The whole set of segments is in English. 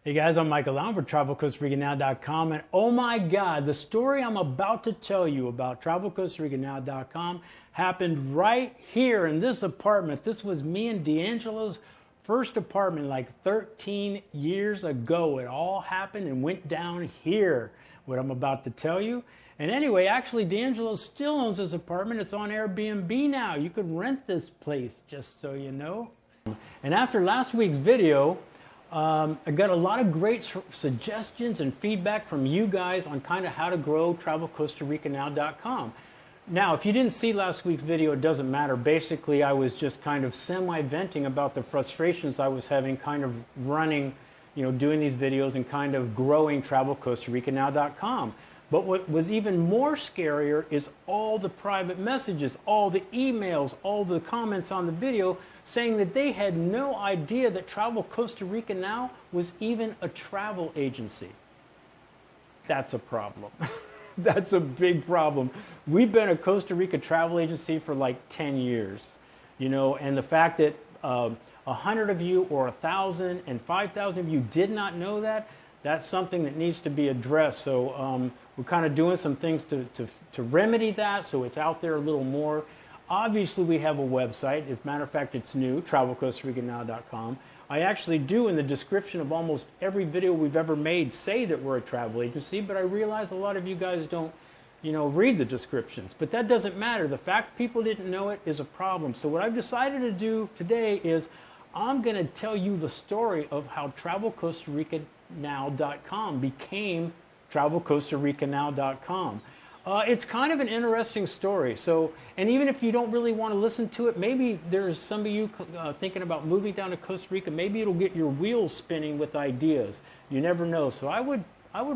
Hey guys, I'm Michael Allen for TravelCostaRicaNow.com, and oh my God, the story I'm about to tell you about TravelCostaRicaNow.com happened right here in this apartment. This was me and D'Angelo's first apartment like 13 years ago. It all happened and went down here, what I'm about to tell you. And anyway, actually D'Angelo still owns this apartment. It's on Airbnb now. You could rent this place, just so you know. And after last week's video, I got a lot of great suggestions and feedback from you guys on kind of how to grow TravelCostaRicaNow.com. Now, if you didn't see last week's video, it doesn't matter. Basically, I was just kind of semi-venting about the frustrations I was having kind of running, doing these videos and kind of growing TravelCostaRicaNow.com. But what was even more scarier is all the private messages, all the emails, all the comments on the video saying that they had no idea that Travel Costa Rica Now was even a travel agency. That's a problem. That's a big problem. We've been a Costa Rica travel agency for like 10 years, and the fact that 100 of you or 1,000 and 5,000 of you did not know that, that's something that needs to be addressed. So we're kind of doing some things to remedy that, so it's out there a little more. Obviously, we have a website. As a matter of fact, it's new, TravelCostaRicaNow.com. I actually do, in the description of almost every video we've ever made, say that we're a travel agency, but I realize a lot of you guys don't, read the descriptions. But that doesn't matter. The fact people didn't know it is a problem. So what I've decided to do today is I'm going to tell you the story of how TravelCostaRicaNow.com became TravelCostaRicaNow.com. It's kind of an interesting story. So, and even if you don't really want to listen to it, maybe there's some of you thinking about moving down to Costa Rica. Maybe it'll get your wheels spinning with ideas. You never know. So I would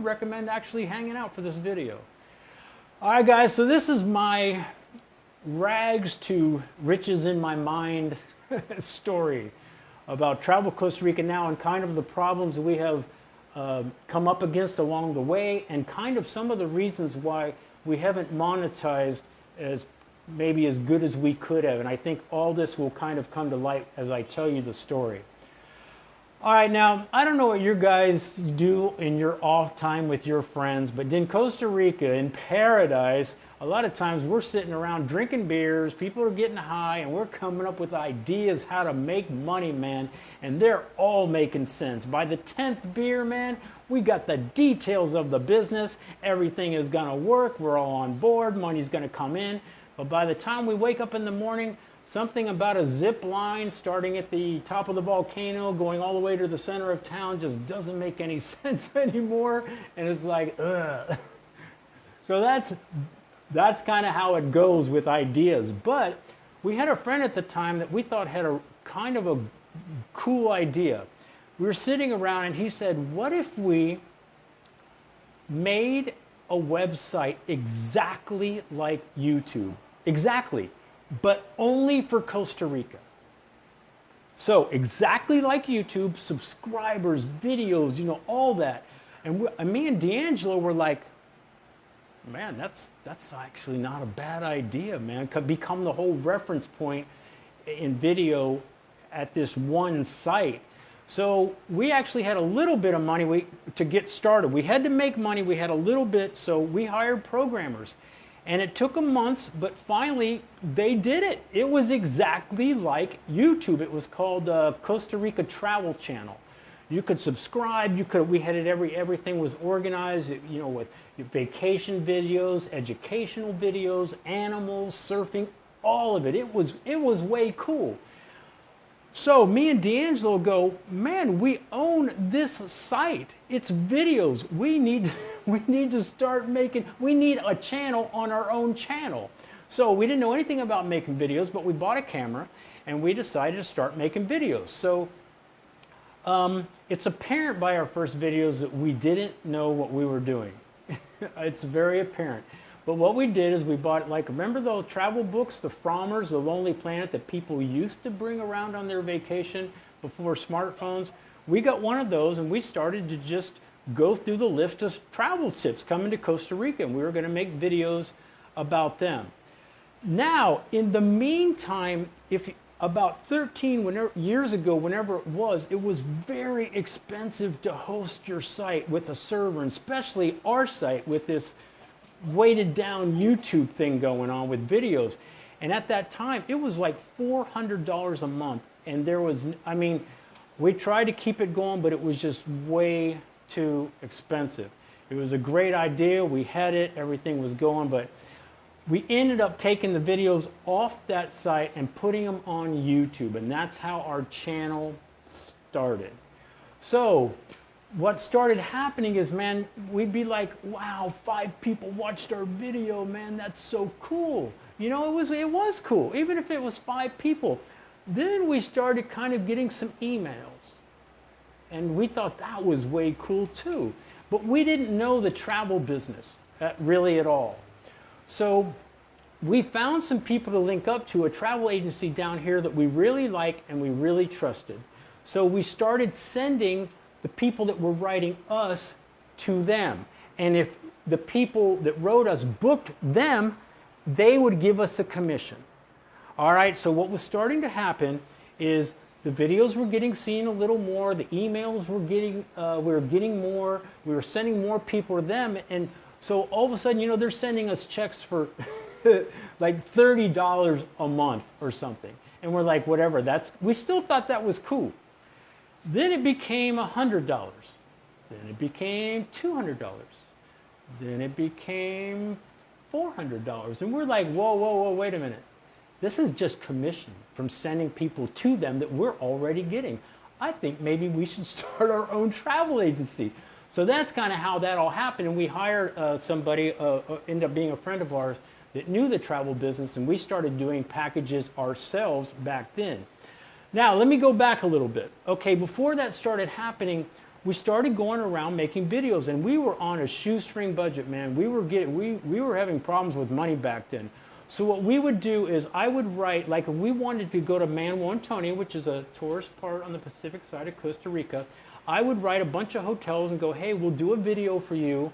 recommend actually hanging out for this video. All right, guys. So this is my rags to riches in my mind story about Travel Costa Rica Now and kind of the problems that we have come up against along the way, and kind of some of the reasons why we haven't monetized as maybe as good as we could have. And I think all this will kind of come to light as I tell you the story. All right, now, I don't know what you guys do in your off time with your friends, but in Costa Rica, in paradise, a lot of times we're sitting around drinking beers, people are getting high, and we're coming up with ideas how to make money, man, and they're all making sense. By the 10th beer, man, we got the details of the business. Everything is going to work. We're all on board. Money's going to come in. But by the time we wake up in the morning, something about a zip line starting at the top of the volcano, going all the way to the center of town just doesn't make any sense anymore. And it's like, ugh. So that's kind of how it goes with ideas. But we had a friend at the time that we thought had a kind of a cool idea. We were sitting around and he said, what if we made a website exactly like YouTube? Exactly, but only for Costa Rica. So exactly like YouTube, subscribers, videos, all that. And me and D'Angelo were like, man, that's actually not a bad idea, man. Could become the whole reference point in video at this one site. So we actually had a little bit of money to get started. We had to make money. We had a little bit, so we hired programmers. And it took them months, but finally they did it. It was exactly like YouTube. It was called Costa Rica Travel Channel. You could subscribe. We had it everything was organized, with vacation videos, educational videos, animals, surfing, all of it. It was way cool. So me and D'Angelo go, man, we own this site. It's videos. We need to start making. We need a channel on our own channel. So we didn't know anything about making videos, but we bought a camera and we decided to start making videos. So it's apparent by our first videos that we didn't know what we were doing. It's very apparent. But what we did is we bought, remember those travel books, the Frommers, The Lonely Planet, that people used to bring around on their vacation before smartphones? We got one of those and we started to just go through the list of travel tips coming to Costa Rica, and we were going to make videos about them. Now, in the meantime, if about 13 years ago, whenever it was very expensive to host your site with a server, and especially our site with this weighted down YouTube thing going on with videos. And at that time, it was like $400 a month. And there was, I mean, we tried to keep it going, but it was just way too expensive. It was a great idea. We had it, everything was going, but we ended up taking the videos off that site and putting them on YouTube. And that's how our channel started. So what started happening is, man, we'd be like, wow, 5 people watched our video, man, that's so cool. You know, it was cool, even if it was 5 people. Then we started kind of getting some emails. And we thought that was way cool too. But we didn't know the travel business really at all. So we found some people to link up to, a travel agency down here that we really like and we really trusted. So we started sending the people that were writing us to them. And if the people that wrote us booked them, they would give us a commission. All right, so what was starting to happen is the videos were getting seen a little more, the emails were getting, we were getting more, we were sending more people to them, and so all of a sudden, you know, they're sending us checks for like $30 a month or something. And we're like, whatever, we still thought that was cool. Then it became $100. Then it became $200. Then it became $400. And we're like, whoa, whoa, whoa, wait a minute. This is just commission from sending people to them that we're already getting. I think maybe we should start our own travel agency. So that's kind of how that all happened. And we hired somebody, ended up being a friend of ours, that knew the travel business, and we started doing packages ourselves back then. Now, let me go back a little bit. Okay, before that started happening, we started going around making videos, and we were on a shoestring budget, man. We were having problems with money back then. So what we would do is I would write, like if we wanted to go to Manuel Antonio, which is a tourist part on the Pacific side of Costa Rica, I would write a bunch of hotels and go, hey, we'll do a video for you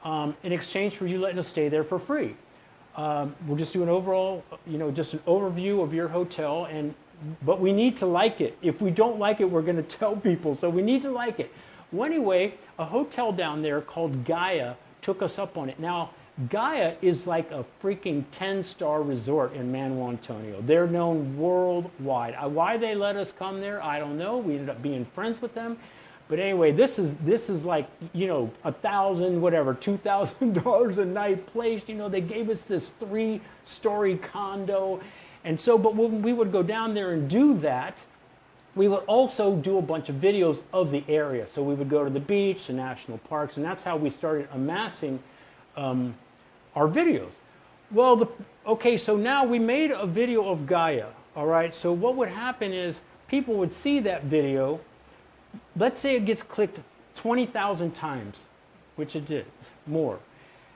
in exchange for you letting us stay there for free. We'll just do an overall, you know, just an overview of your hotel, but we need to like it. If we don't like it, we're going to tell people, so we need to like it. Well, anyway, a hotel down there called Gaia took us up on it. Now, Gaia is like a freaking 10-star resort in Manuel Antonio. They're known worldwide. Why they let us come there, I don't know. We ended up being friends with them. But anyway, this is like, you know, $1,000, whatever, $2,000 a night place. You know, they gave us this 3-story condo. And so, but when we would go down there and do that, we would also do a bunch of videos of the area. So we would go to the beach, the national parks, and that's how we started amassing our videos. Well, okay, so now we made a video of Gaia, all right? So what would happen is people would see that video. Let's say it gets clicked 20,000 times, which it did, more.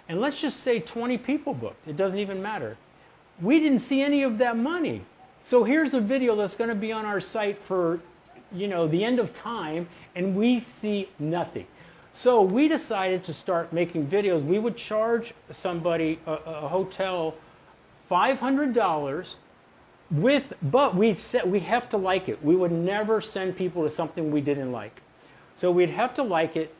And let's just say 20 people booked. It doesn't even matter. We didn't see any of that money. So here's a video that's going to be on our site for, you know, the end of time, and we see nothing. So we decided to start making videos. We would charge somebody, a hotel, $500 but we said we have to like it. We would never send people to something we didn't like. So we'd have to like it,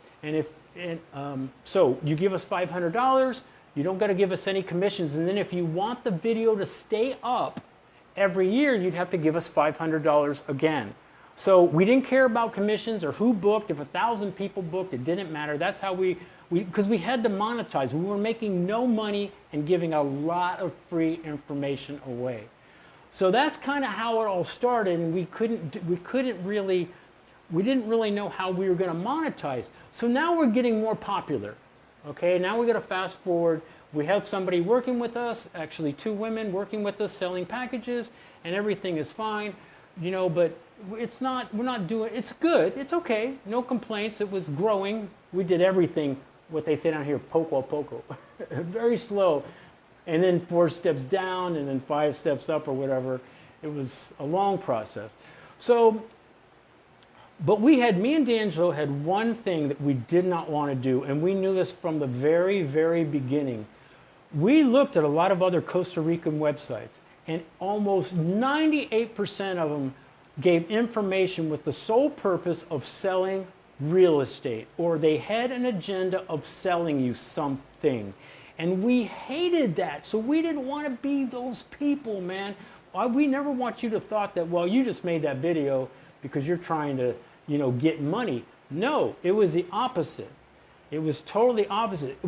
so you give us $500, you don't got to give us any commissions, and then if you want the video to stay up every year, you'd have to give us $500 again. So we didn't care about commissions or who booked. If 1,000 people booked, it didn't matter. That's how because we had to monetize. We were making no money and giving a lot of free information away. So that's kind of how it all started, and we didn't really know how we were going to monetize. So now we're getting more popular. Okay, now we got to fast forward. We have somebody working with us, actually 2 women working with us, selling packages, and everything is fine. You know, but we're not doing, it's good, it's okay, no complaints, it was growing. We did everything, what they say down here, poco a poco, very slow, and then 4 steps down, and then 5 steps up or whatever. It was a long process. So, but me and D'Angelo had one thing that we did not want to do, and we knew this from the very, very beginning. We looked at a lot of other Costa Rican websites, and almost 98% of them gave information with the sole purpose of selling real estate, or they had an agenda of selling you something. And we hated that, so we didn't want to be those people, man. We never want you to thought that, well, you just made that video because you're trying to, get money. No, it was the opposite. It was totally opposite.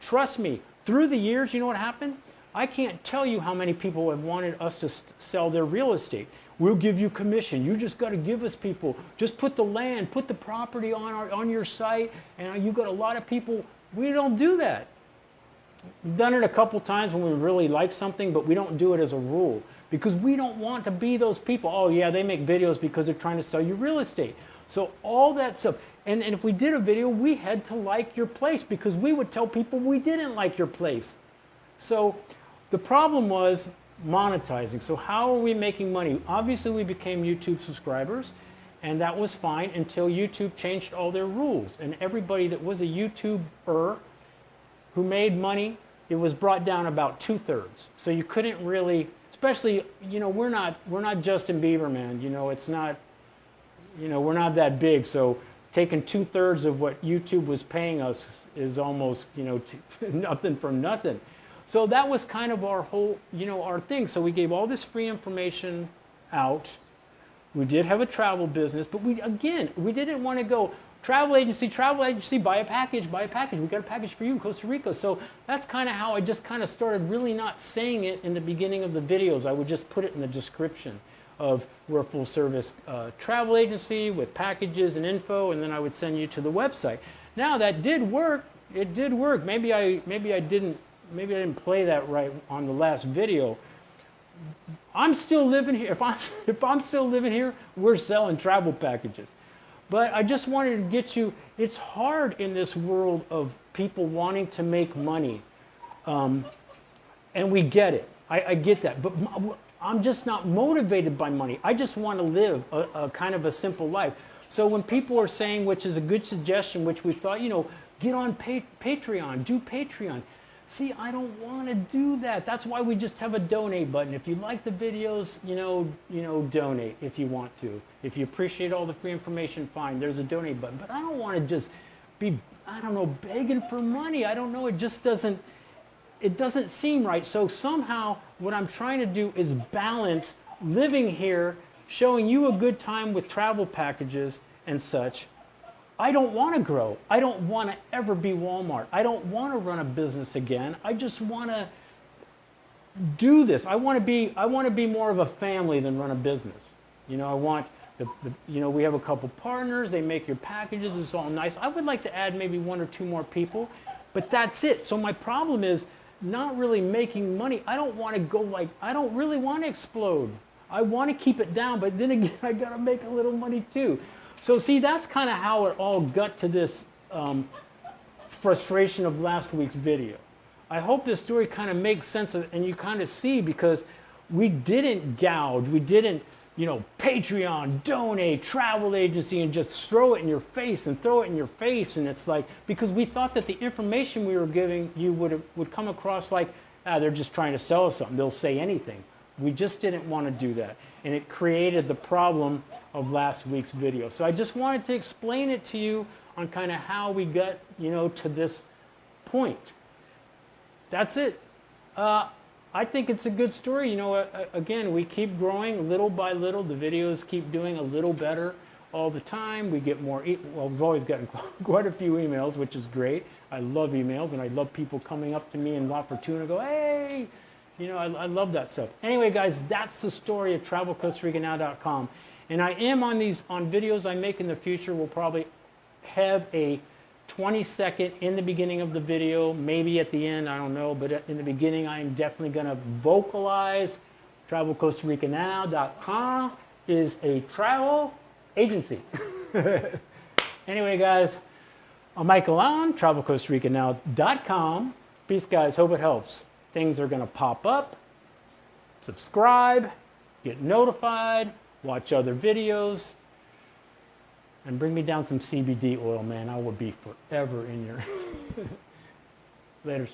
Trust me, through the years, you know what happened? I can't tell you how many people have wanted us to sell their real estate. We'll give you commission. You just got to give us people. Just put the land, put the property on your site, and you got a lot of people. We don't do that. We've done it a couple times when we really like something, but we don't do it as a rule because we don't want to be those people. Oh yeah, they make videos because they're trying to sell you real estate. So all that stuff. And if we did a video, we had to like your place because we would tell people we didn't like your place. So the problem was monetizing. So how are we making money? Obviously, we became YouTube subscribers, and that was fine until YouTube changed all their rules. And everybody that was a YouTuber who made money, it was brought down about 2/3. So you couldn't really, especially, we're not Justin Bieber, man. It's not, we're not that big. So taking 2/3 of what YouTube was paying us is almost, nothing from nothing. So that was kind of our whole, our thing. So we gave all this free information out. We did have a travel business, but we didn't want to go travel agency, buy a package. We got a package for you in Costa Rica. So that's kind of how I just kind of started really not saying it in the beginning of the videos. I would just put it in the description of we're a full service travel agency with packages and info, and then I would send you to the website. Now that did work. It did work. Maybe I didn't play that right on the last video. I'm still living here. If I'm still living here, we're selling travel packages. But I just wanted to get you, it's hard in this world of people wanting to make money. And we get it. I get that. But I'm just not motivated by money. I just want to live a kind of a simple life. So when people are saying, which is a good suggestion, which we thought, get on Patreon, do Patreon. See, I don't want to do that. That's why we just have a donate button. If you like the videos, donate if you want to. If you appreciate all the free information, fine. There's a donate button. But I don't want to just be, begging for money. I don't know. It just doesn't seem right. So somehow what I'm trying to do is balance living here, showing you a good time with travel packages and such. I don't want to grow. I don't want to ever be Walmart. I don't want to run a business again. I just want to do this. I want to be more of a family than run a business. I want we have a couple partners. They make your packages. It's all nice. I would like to add maybe 1 or 2 more people, but that's it. So my problem is not really making money. I don't want to go I don't really want to explode. I want to keep it down, but then again, I got to make a little money too. So see, that's kind of how it all got to this frustration of last week's video. I hope this story kind of makes sense and you kind of see, because we didn't gouge. We didn't, Patreon, donate, travel agency, and just throw it in your face and throw it in your face. And it's like, because we thought that the information we were giving you would come across like, they're just trying to sell us something. They'll say anything. We just didn't want to do that. And it created the problem of last week's video. So I just wanted to explain it to you on kind of how we got, to this point. That's it. I think it's a good story. Again, we keep growing little by little. The videos keep doing a little better all the time. We get more, we've always gotten quite a few emails, which is great. I love emails, and I love people coming up to me in La Fortuna and go, hey, I love that stuff. Anyway, guys, that's the story of TravelCostaRicaNow.com. And I am on videos I make in the future. We'll probably have a 20-second in the beginning of the video, maybe at the end, I don't know. But in the beginning, I am definitely going to vocalize. TravelCostaRicaNow.com is a travel agency. Anyway, guys, I'm Michael on TravelCostaRicaNow.com. Peace, guys. Hope it helps. Things are going to pop up. Subscribe, get notified, watch other videos, and bring me down some CBD oil, man. I will be forever in your... Laters.